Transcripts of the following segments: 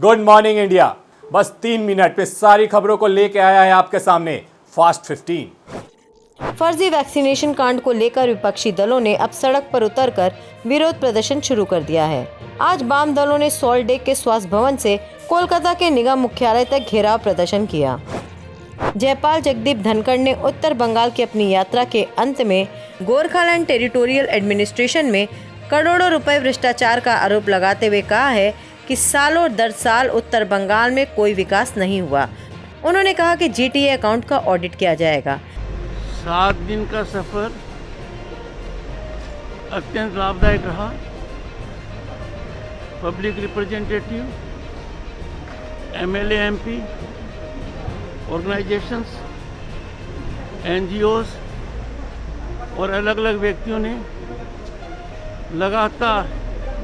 Good morning India. बस 3 minute में सारी खबरों को लेके आया है आपके सामने फास्ट 15। फर्जी वैक्सीनेशन कांड को लेकर विपक्षी दलों ने अब सड़क पर उतरकर विरोध प्रदर्शन शुरू कर दिया है। आज वाम दलों ने सॉल्ट लेक के स्वास्थ्य भवन से कोलकाता के निगम मुख्यालय तक घेराव प्रदर्शन किया। जयपाल जगदीप धनखड़ ने उत्तर बंगाल की अपनी यात्रा के अंत में गोरखालैंड टेरिटोरियल एडमिनिस्ट्रेशन में करोड़ों रुपए भ्रष्टाचार का आरोप लगाते हुए कहा है कि सालों दर साल उत्तर बंगाल में कोई विकास नहीं हुआ। उन्होंने कहा कि जीटीए अकाउंट का ऑडिट किया जाएगा। 7 दिन का सफर अत्यंत लाभदायक रहा। Public representative, MLA, MP, organisations, NGOs और अलग अलग व्यक्तियों ने लगातार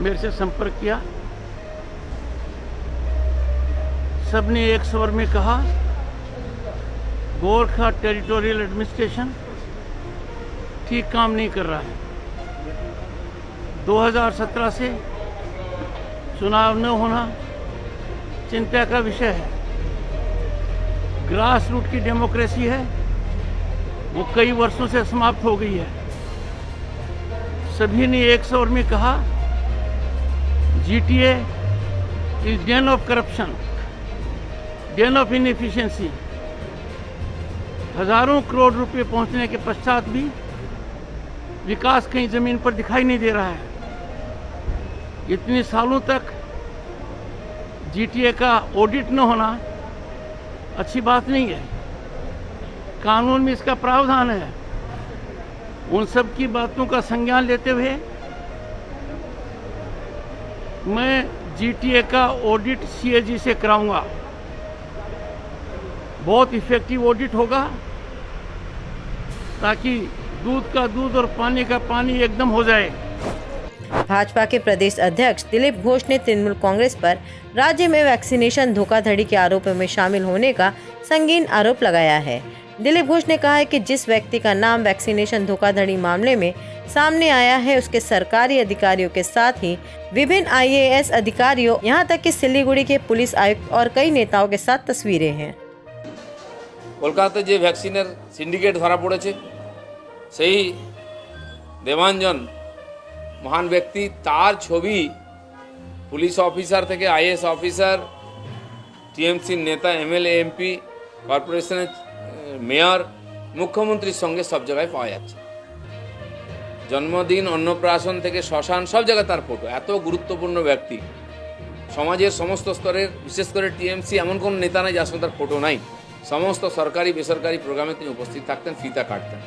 मेरे से संपर्क किया। सबने एक स्वर में कहा, गोरखा टेरिटोरियल एडमिनिस्ट्रेशन ठीक काम नहीं कर रहा है। 2017 से चुनाव न होना चिंता का विषय है। ग्रास रूट की डेमोक्रेसी है, वो कई वर्षों से समाप्त हो गई है। सभी ने एक स्वर में कहा, GTA is Dane of corruption, Dane of inefficiency. हजारों करोड़ रुपए पहुंचने के पश्चात भी विकास कहीं जमीन पर दिखाई नहीं दे रहा है। इतने सालों तक जीटीए का ऑडिट न होना अच्छी बात नहीं है। कानून में इसका प्रावधान है। उन सब की बातों का संज्ञान लेते हुए मैं जीटीए का ऑडिट सीएजी से कराऊंगा। बहुत इफेक्टिव ऑडिट होगा ताकि दूध का दूध और पानी का पानी एकदम हो जाए। भाजपा के प्रदेश अध्यक्ष दिलीप घोष ने तृणमूल कांग्रेस पर राज्य में वैक्सीनेशन धोखाधड़ी के आरोपों में शामिल होने का संगीन आरोप लगाया है। दिलीप घोष ने कहा है कि जिस व्यक्ति का नाम वैक्सीनेशन धोखाधड़ी मामले में सामने आया है, उसके सरकारी अधिकारियों के साथ ही विभिन्न आईएएस अधिकारियों, यहां तक कि सिलीगुड़ी के पुलिस आयुक्त और कई नेताओं के साथ तस्वीरें हैं। কলকাতাতে যে ভ্যাকসিনের সিন্ডিকেট ধরা পড়েছে, সেই দেবাঞ্জন মহান ব্যক্তি, তার ছবি পুলিশ অফিসার থেকে আইএএস অফিসার, টিএমসির নেতা, এমএলএ, এমপি, কর্পোরেশনের মেয়র, মুখ্যমন্ত্রীর সঙ্গে সব জায়গায় পাওয়া যাচ্ছে। জন্মদিন, অন্নপ্রাশন থেকে শ্মশান, সব জায়গায় তার ফটো। এত গুরুত্বপূর্ণ ব্যক্তি, সমাজের সমস্ত স্তরের, বিশেষ করে টিএমসি এমন কোনো নেতা নাই যার সঙ্গে তার ফটো নাই। সমস্ত সরকারি বেসরকারি প্রোগ্রামে তিনি উপস্থিত থাকতেন, ফিতা কাটতেন।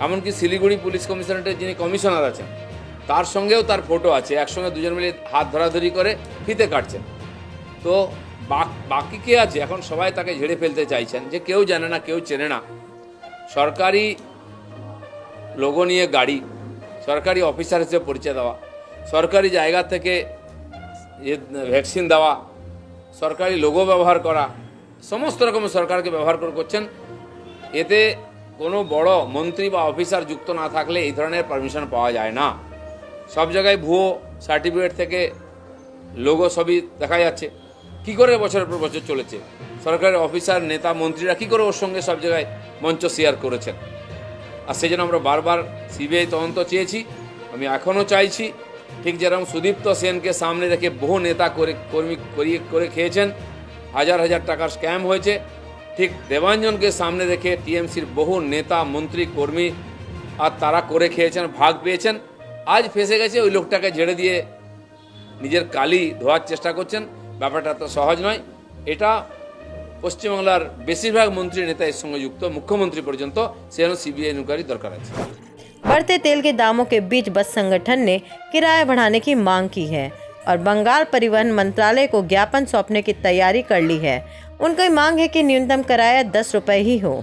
এমনকি শিলিগুড়ি পুলিশ কমিশনারেটের যিনি কমিশনার আছেন, তার সঙ্গেও তার ফটো আছে। একসঙ্গে দুজন মিলে হাত ধরাধরি করে ফিতে কাটছেন। তো বাকি কে আছে? এখন সবাই তাকে ঝেড়ে ফেলতে চাইছেন, যে কেউ জানে না, কেউ চেনে না। সরকারি লোগো নিয়ে গাড়ি, সরকারি অফিসার হিসেবে পরিচয় দেওয়া, সরকারি জায়গা থেকে ভ্যাকসিন দেওয়া, সরকারি লোগো ব্যবহার করা, সমস্ত রকমের সরকারকে ব্যবহার করছেন। এতে কোনো বড় মন্ত্রী বা অফিসার যুক্ত না থাকলে এই ধরনের পারমিশন পাওয়া যায় না। সব জায়গায় ভুয়ো সার্টিফিকেট থেকে লোগো সবই দেখা যাচ্ছে। কী করে বছরের পর বছর চলেছে? সরকারের অফিসার, নেতা, মন্ত্রীরা কী করে ওর সঙ্গে সব জায়গায় মঞ্চ শেয়ার করেছেন? আর সেই জন্য আমরা বারবার সিবিআই তদন্ত চেয়েছি। আমি এখনও চাইছি। ঠিক যেরকম সুদীপ্ত সেনকে সামনে রেখে বহু নেতা করে খেয়েছেন, হাজার হাজার টাকার স্ক্যাম হয়েছে, ঠিক দেবাঞ্জনকে সামনে রেখে টিএমসির বহু নেতা, মন্ত্রী, কর্মী আর তারা করে খেয়েছেন, ভাগ পেয়েছেন। আজ ফেসে গেছে, ওই লোকটাকে ঝেড়ে দিয়ে নিজের কালি ধোয়ার চেষ্টা করছেন। ব্যাপারটা তো সহজ নয়। এটা পশ্চিমবাংলার বেশিরভাগ মন্ত্রী, নেতা এর সঙ্গে যুক্ত, মুখ্যমন্ত্রী পর্যন্ত। সেজন্য সিবিআই ইনকোয়ারি দরকার আছে। बढ़ते तेल के दामों के बीच बस संगठन ने किराया बढ़ाने की मांग की है और बंगाल परिवहन मंत्रालय को ज्ञापन सौंपने की तैयारी कर ली है। उनकी मांग है कि न्यूनतम किराया 10 रुपये ही हो।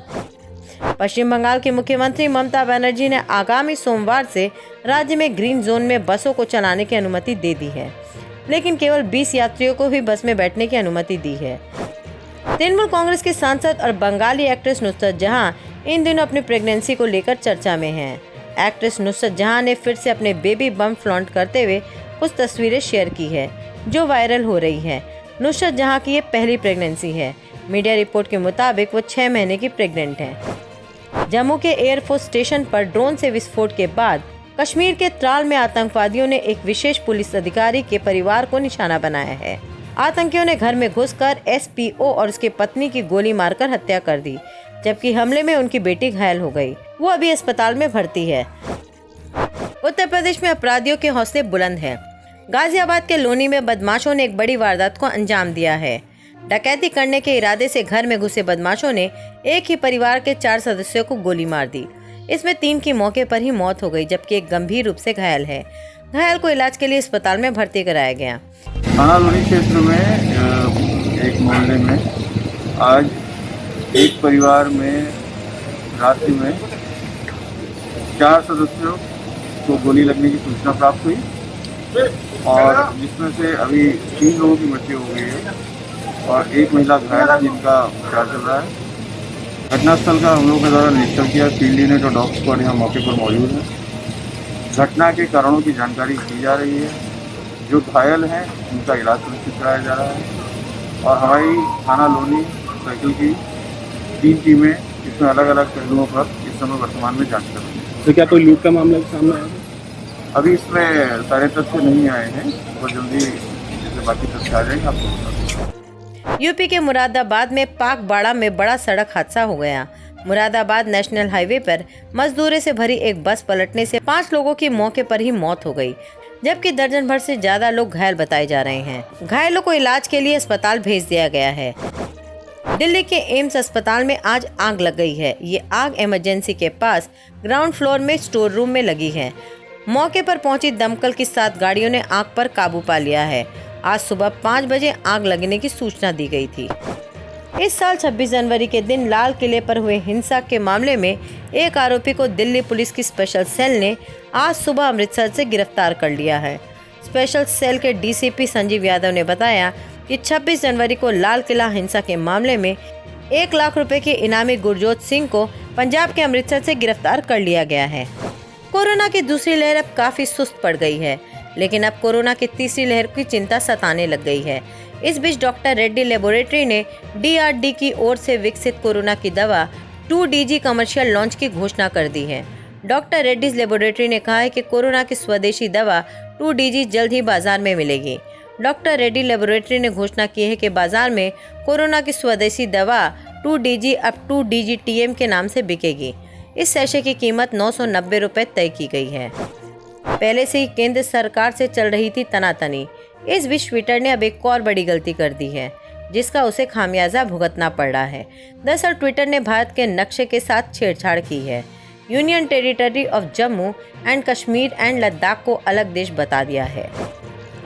पश्चिम बंगाल की मुख्यमंत्री ममता बनर्जी ने आगामी सोमवार से राज्य में ग्रीन जोन में बसों को चलाने की अनुमति दे दी है, लेकिन केवल 20 यात्रियों को ही बस में बैठने की अनुमति दी है। तृणमूल कांग्रेस के सांसद और बंगाली एक्ट्रेस नुसरत जहां इन दिनों अपनी प्रेगनेंसी को लेकर चर्चा में हैं। एक्ट्रेस नुसरत जहां ने फिर से अपने बेबी बम फ्लॉन्ट करते हुए कुछ तस्वीरें शेयर की है जो वायरल हो रही है। नुसरत जहां की ये पहली प्रेगनेंसी है। मीडिया रिपोर्ट के मुताबिक वो 6 महीने की प्रेग्नेंट हैं। जम्मू के एयरफोर्स स्टेशन पर ड्रोन से विस्फोट के बाद कश्मीर के त्राल में आतंकवादियों ने एक विशेष पुलिस अधिकारी के परिवार को निशाना बनाया है। आतंकियों ने घर में घुसकर एसपीओ और उसकी पत्नी की गोली मारकर हत्या कर दी, जबकि हमले में उनकी बेटी घायल हो गई। वो अभी अस्पताल में भर्ती है। उत्तर प्रदेश में अपराधियों के हौसले बुलंद हैं। गाजियाबाद के लोनी में बदमाशों ने एक बड़ी वारदात को अंजाम दिया है। डकैती करने के इरादे से घर में घुसे बदमाशों ने एक ही परिवार के 4 सदस्यों को गोली मार दी। इसमें 3 की मौके पर ही मौत हो गई, जबकि एक गंभीर रूप से घायल है। घायल को इलाज के लिए अस्पताल में भर्ती कराया गया। थाना लोनी क्षेत्र में एक मोहल्ले में आज एक परिवार में रात्रि में 4 सदस्यों को गोली लगने की सूचना प्राप्त हुई और जिसमें से अभी 3 लोगों की मृत्यु हो गई है और एक महिला घायल है जिनका उपचार चल रहा है। घटनास्थल का हम लोगों के द्वारा निरीक्षण किया। फील्ड यूनिट और डॉग स्क्वाड यहाँ मौके पर मौजूद है। घटना के कारणों की जानकारी की जा रही है। जो घायल हैं उनका इलाज सुनिश्चित कराया जा रहा है और हमारी थाना लोनी सर्किल की 3 टीमें इसमें अलग अलग पहलुओं पर इस समय वर्तमान में जांच कर रही हैं। तो क्या कोई लूट का मामला सामने आया? अभी इसमें सारे तथ्य नहीं आए हैं, बहुत जल्दी जैसे बाकी तथ्य आ जाएंगे आपको बता देंगे। यूपी के मुरादाबाद में पाक बाड़ा में बड़ा सड़क हादसा हो गया। मुरादाबाद नेशनल हाईवे पर मजदूरों से भरी एक बस पलटने से 5 लोगों की मौके पर ही मौत हो गई, जबकि दर्जन भर से ज्यादा लोग घायल बताए जा रहे हैं। घायलों को इलाज के लिए अस्पताल भेज दिया गया है। दिल्ली के एम्स अस्पताल में आज आग लग गई है। ये आग इमरजेंसी के पास ग्राउंड फ्लोर में स्टोर रूम में लगी है। मौके पर पहुंची दमकल की 7 गाड़ियों ने आग पर काबू पा लिया है। आज सुबह 5 बजे आग लगने की सूचना दी गई थी। इस साल 26 जनवरी के दिन लाल किले पर हुए हिंसा के मामले में एक आरोपी को दिल्ली पुलिस की स्पेशल सेल ने आज सुबह अमृतसर से गिरफ्तार कर लिया है। स्पेशल सेल के डीसीपी संजीव यादव ने बताया कि 26 जनवरी को लाल किला हिंसा के मामले में 1 लाख रुपए के इनामी गुरजोत सिंह को पंजाब के अमृतसर से गिरफ्तार कर लिया गया है। कोरोना की दूसरी लहर अब काफी सुस्त पड़ गई है, लेकिन अब कोरोना की तीसरी लहर की चिंता सताने लग गई है। इस बीच डॉक्टर रेड्डी लेबोरेटरी ने DRD की ओर से विकसित कोरोना की दवा 2DG कमर्शियल लॉन्च की घोषणा कर दी है। डॉक्टर रेड्डीज लेबोरेटरी ने कहा है कि कोरोना की स्वदेशी दवा 2DG जल्द ही बाजार में मिलेगी। डॉक्टर रेड्डी लेबोरेटरी ने घोषणा की है कि बाजार में कोरोना की स्वदेशी दवा 2DG अब 2DG TM के नाम से बिकेगी। इस सैशे की कीमत 990 रुपये तय की गई है। पहले से ही केंद्र सरकार से चल रही थी तनातनी। इस बीच ट्विटर ने अब एक और बड़ी गलती कर दी है, जिसका उसे खामियाजा भुगतना पड़ रहा है। दरअसल ट्विटर ने भारत के नक्शे के साथ छेड़छाड़ की है। Union territory of Jammu and Kashmir and Ladakh को अलग देश बता दिया है।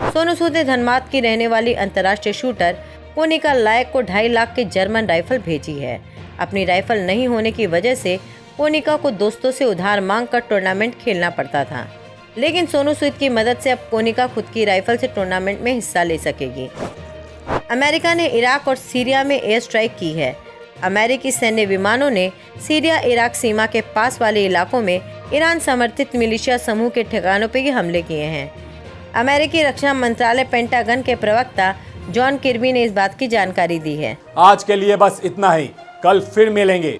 सोनू सूद ने धनबाद की रहने वाली अंतर्राष्ट्रीय शूटर कोनिका लायक को 2.5 लाख की जर्मन राइफल भेजी है। अपनी राइफल नहीं होने की वजह से कोनिका को दोस्तों से उधार मांगकर टूर्नामेंट खेलना पड़ता था, लेकिन सोनू सूद की मदद से अब कोनिका खुद की राइफल से टूर्नामेंट में हिस्सा ले सकेगी। अमेरिका ने इराक और सीरिया में एयर स्ट्राइक की है। अमेरिकी सैन्य विमानों ने सीरिया इराक सीमा के पास वाले इलाकों में ईरान समर्थित मिलिशिया समूह के ठिकानों पर हमले किए हैं। अमेरिकी रक्षा मंत्रालय पेंटागन के प्रवक्ता जॉन किर्बी ने इस बात की जानकारी दी है। आज के लिए बस इतना ही, कल फिर मिलेंगे।